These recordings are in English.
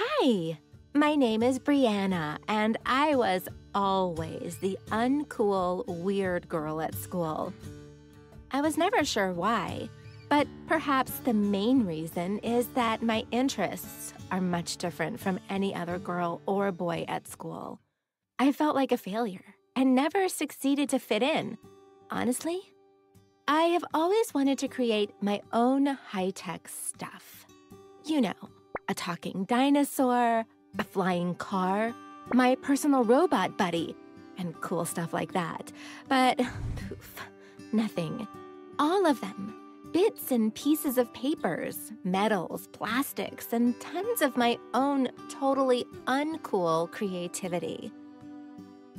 Hi, my name is Brianna, and I was always the uncool, weird girl at school. I was never sure why, but perhaps the main reason is that my interests are much different from any other girl or boy at school. I felt like a failure and never succeeded to fit in. Honestly, I have always wanted to create my own high-tech stuff. You know, a talking dinosaur, a flying car, my personal robot buddy, and cool stuff like that. But poof, nothing. All of them. Bits and pieces of papers, metals, plastics, and tons of my own totally uncool creativity.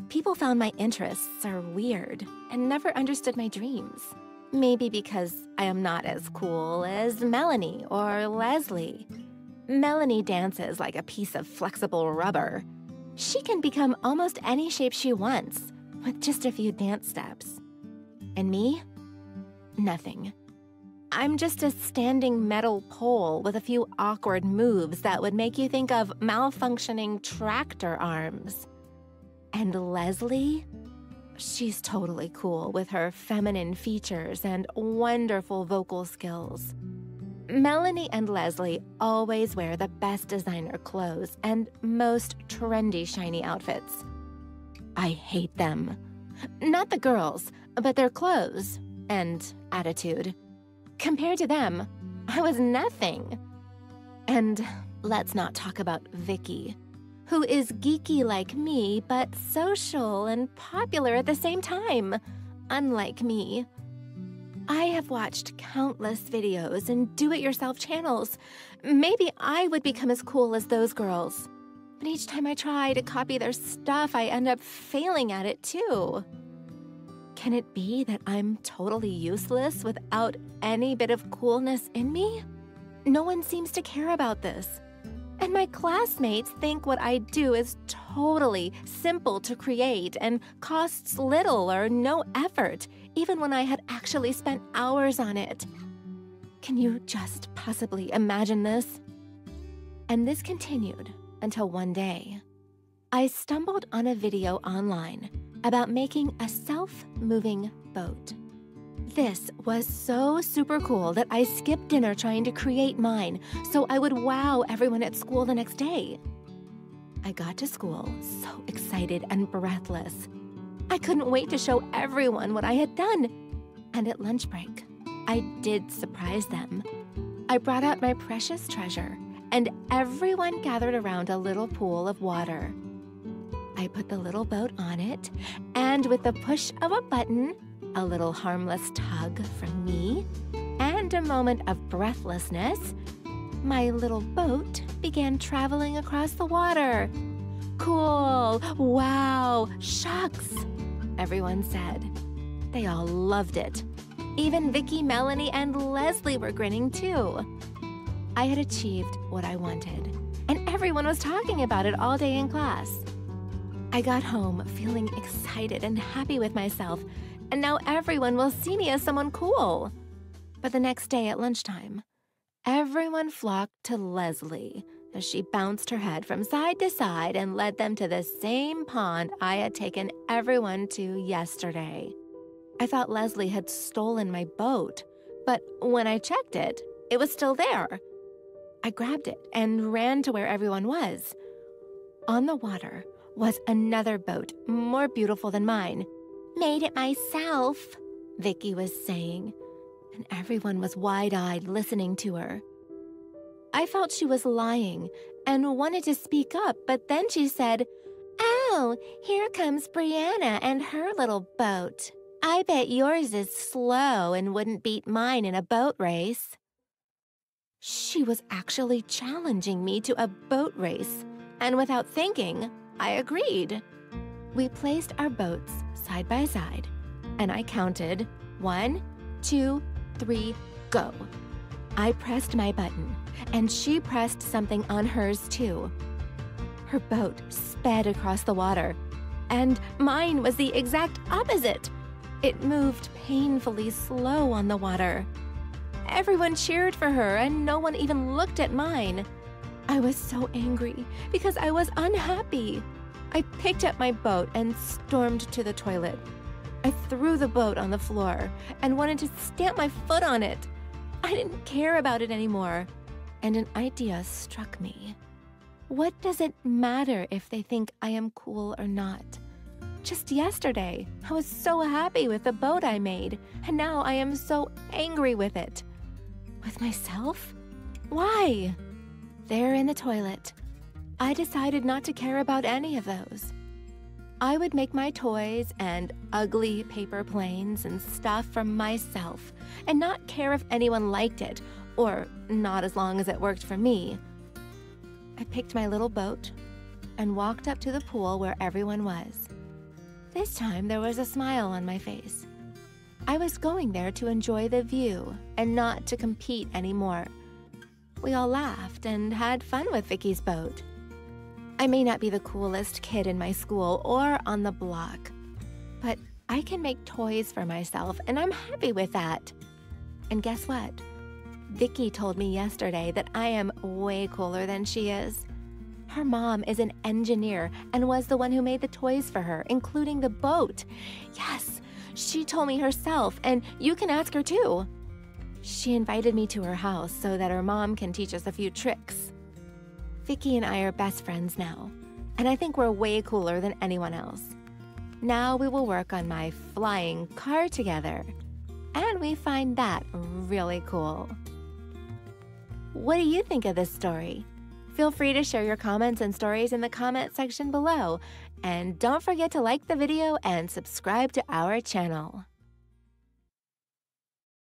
People found my interests are weird and never understood my dreams. Maybe because I am not as cool as Melanie or Leslie. Melanie dances like a piece of flexible rubber. She can become almost any shape she wants with just a few dance steps. And me? Nothing. I'm just a standing metal pole with a few awkward moves that would make you think of malfunctioning tractor arms. And Leslie? She's totally cool with her feminine features and wonderful vocal skills. Melanie and Leslie always wear the best designer clothes and most trendy shiny outfits. I hate them. Not the girls, but their clothes and attitude. Compared to them, I was nothing. And let's not talk about Vicky, who is geeky like me, but social and popular at the same time, unlike me. I have watched countless videos and do-it-yourself channels. Maybe I would become as cool as those girls. But each time I try to copy their stuff, I end up failing at it too. Can it be that I'm totally useless without any bit of coolness in me? No one seems to care about this. And my classmates think what I do is totally simple to create and costs little or no effort, even when I had actually spent hours on it. Can you just possibly imagine this? And this continued until one day, I stumbled on a video online about making a self-moving boat. This was so super cool that I skipped dinner trying to create mine so I would wow everyone at school the next day. I got to school so excited and breathless. I couldn't wait to show everyone what I had done. And at lunch break, I did surprise them. I brought out my precious treasure, and everyone gathered around a little pool of water. I put the little boat on it, and with the push of a button, a little harmless tug from me, and a moment of breathlessness, my little boat began traveling across the water. Cool! Wow! Shucks! Everyone said. They all loved it. Even Vicky, Melanie, and Leslie were grinning too. I had achieved what I wanted, and everyone was talking about it all day in class. I got home feeling excited and happy with myself, and now everyone will see me as someone cool. But the next day at lunchtime, everyone flocked to Leslie as she bounced her head from side to side and led them to the same pond I had taken everyone to yesterday. I thought Leslie had stolen my boat, but when I checked it, it was still there. I grabbed it and ran to where everyone was. On the water was another boat more beautiful than mine. Made it myself, Vicky was saying, and everyone was wide-eyed listening to her. I felt she was lying and wanted to speak up, but then she said, "Oh, here comes Brianna and her little boat. I bet yours is slow and wouldn't beat mine in a boat race." She was actually challenging me to a boat race, and without thinking, I agreed. We placed our boats side by side, and I counted 1, 2, 3, go. I pressed my button, and she pressed something on hers too. Her boat sped across the water, and mine was the exact opposite. It moved painfully slow on the water. Everyone cheered for her, and no one even looked at mine. I was so angry because I was unhappy. I picked up my boat and stormed to the toilet. I threw the boat on the floor and wanted to stamp my foot on it. I didn't care about it anymore. And an idea struck me. What does it matter if they think I am cool or not? Just yesterday, I was so happy with the boat I made, and now I am so angry with it. With myself? Why? There in the toilet, I decided not to care about any of those. I would make my toys and ugly paper planes and stuff for myself and not care if anyone liked it, or not as long as it worked for me. I picked my little boat and walked up to the pool where everyone was. This time there was a smile on my face. I was going there to enjoy the view and not to compete anymore. We all laughed and had fun with Vicky's boat. I may not be the coolest kid in my school or on the block, but I can make toys for myself, and I'm happy with that. And guess what? Vicky told me yesterday that I am way cooler than she is. Her mom is an engineer and was the one who made the toys for her, including the boat. Yes, she told me herself, and you can ask her too. She invited me to her house so that her mom can teach us a few tricks. Vicky and I are best friends now, and I think we're way cooler than anyone else. Now we will work on my flying car together, and we find that really cool. What do you think of this story? Feel free to share your comments and stories in the comment section below, and don't forget to like the video and subscribe to our channel.